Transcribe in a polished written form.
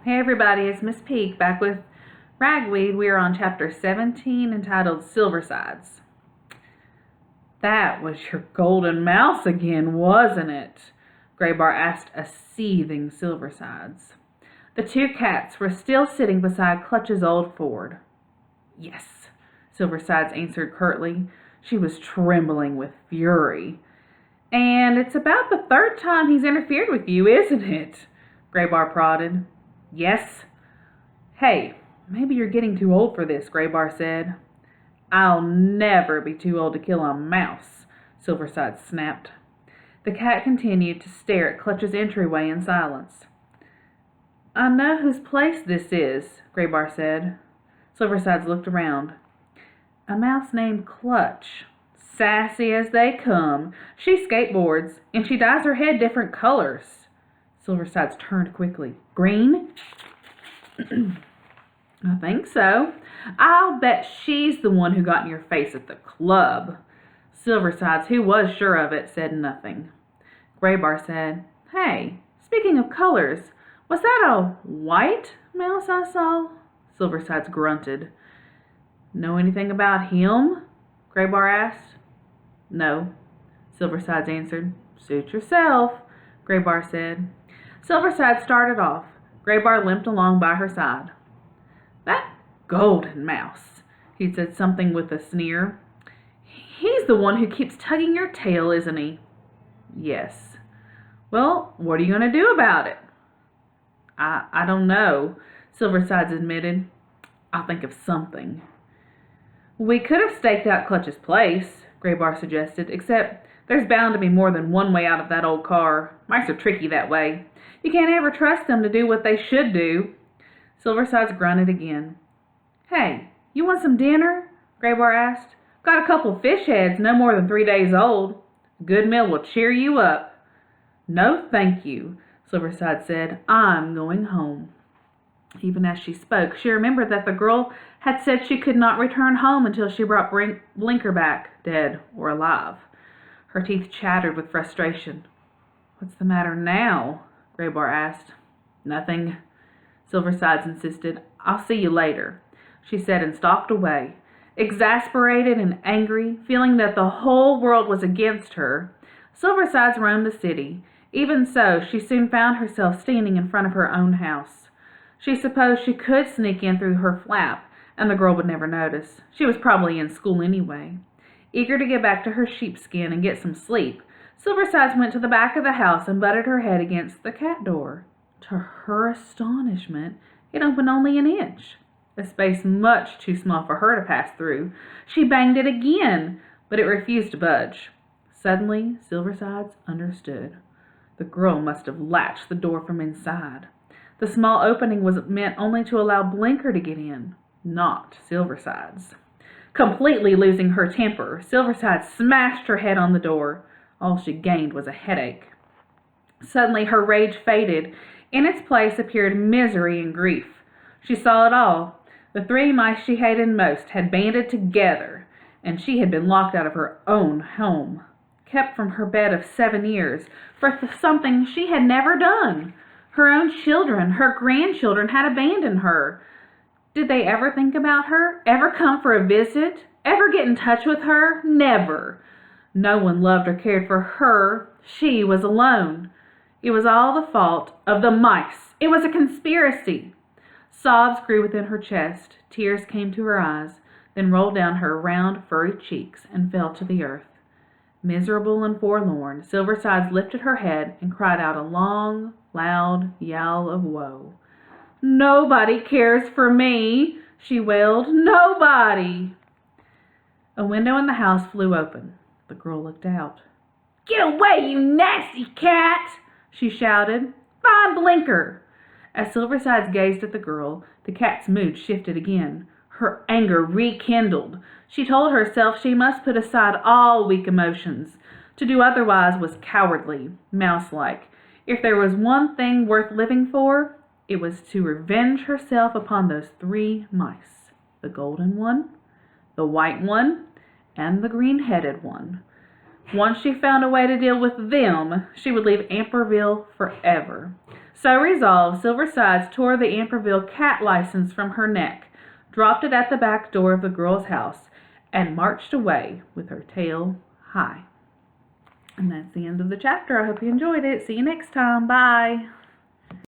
Hey everybody, it's Miss Peak back with Ragweed. We are on chapter 17 entitled Silversides. That was your golden mouse again, wasn't it? Graybar asked a seething Silversides. The two cats were still sitting beside Clutch's old Ford. Yes, Silversides answered curtly. She was trembling with fury. And it's about the third time he's interfered with you, isn't it? Graybar prodded. Yes. Hey, maybe you're getting too old for this, Graybar said. I'll never be too old to kill a mouse, Silverside snapped. The cat continued to stare at Clutch's entryway in silence. I know whose place this is, Graybar said. Silversides looked around. A mouse named Clutch. Sassy as they come. She skateboards, and she dyes her head different colors. Silversides turned quickly. Green? I think so. I'll bet she's the one who got in your face at the club. Silversides, who was sure of it, said nothing. Graybar said, Hey, speaking of colors, was that a white mouse I saw? Silversides grunted. Know anything about him? Graybar asked. No, Silversides answered. Suit yourself, Graybar said. Silverside started off. Graybar limped along by her side. That golden mouse, he said something with a sneer. He's the one who keeps tugging your tail, isn't he? Yes. Well, what are you going to do about it? I don't know, Silversides admitted. I'll think of something. We could have staked out Clutch's place, Graybar suggested, except there's bound to be more than one way out of that old car. Mice are tricky that way. You can't ever trust them to do what they should do. Silversides grunted again. Hey, you want some dinner? Graybar asked. Got a couple fish heads, no more than 3 days old. A good meal will cheer you up. No, thank you, Silverside said. I'm going home. Even as she spoke, she remembered that the girl had said she could not return home until she brought Blinker back, dead or alive. Her teeth chattered with frustration. What's the matter now? Graybar asked. Nothing, Silversides insisted. I'll see you later, she said and stalked away. Exasperated and angry, feeling that the whole world was against her, Silversides roamed the city. Even so, she soon found herself standing in front of her own house. She supposed she could sneak in through her flap, and the girl would never notice. She was probably in school anyway. Eager to get back to her sheepskin and get some sleep, Silversides went to the back of the house and butted her head against the cat door. To her astonishment, it opened only an inch, a space much too small for her to pass through. She banged it again, but it refused to budge. Suddenly, Silversides understood. The girl must have latched the door from inside. The small opening was meant only to allow Blinker to get in, not Silversides. Completely losing her temper, Silverside smashed her head on the door. All she gained was a headache. Suddenly her rage faded. In its place appeared misery and grief. She saw it all. The 3 mice she hated most had banded together, and she had been locked out of her own home, kept from her bed of 7 years, for something she had never done. Her own children, her grandchildren, had abandoned her. Did they ever think about her? Ever come for a visit? Ever get in touch with her? Never. No one loved or cared for her. She was alone. It was all the fault of the mice. It was a conspiracy. Sobs grew within her chest. Tears came to her eyes, then rolled down her round, furry cheeks and fell to the earth. Miserable and forlorn, Silversides lifted her head and cried out a long, loud yowl of woe. Nobody cares for me, she wailed. Nobody! A window in the house flew open. The girl looked out. Get away, you nasty cat! She shouted. Find Blinker! As Silversides gazed at the girl, the cat's mood shifted again. Her anger rekindled. She told herself she must put aside all weak emotions. To do otherwise was cowardly, mouse-like. If there was one thing worth living for, it was to revenge herself upon those 3 mice. The golden one, the white one, and the green-headed one. Once she found a way to deal with them, she would leave Amperville forever. So resolved, Silversides tore the Amperville cat license from her neck, dropped it at the back door of the girl's house, and marched away with her tail high. And that's the end of the chapter. I hope you enjoyed it. See you next time. Bye.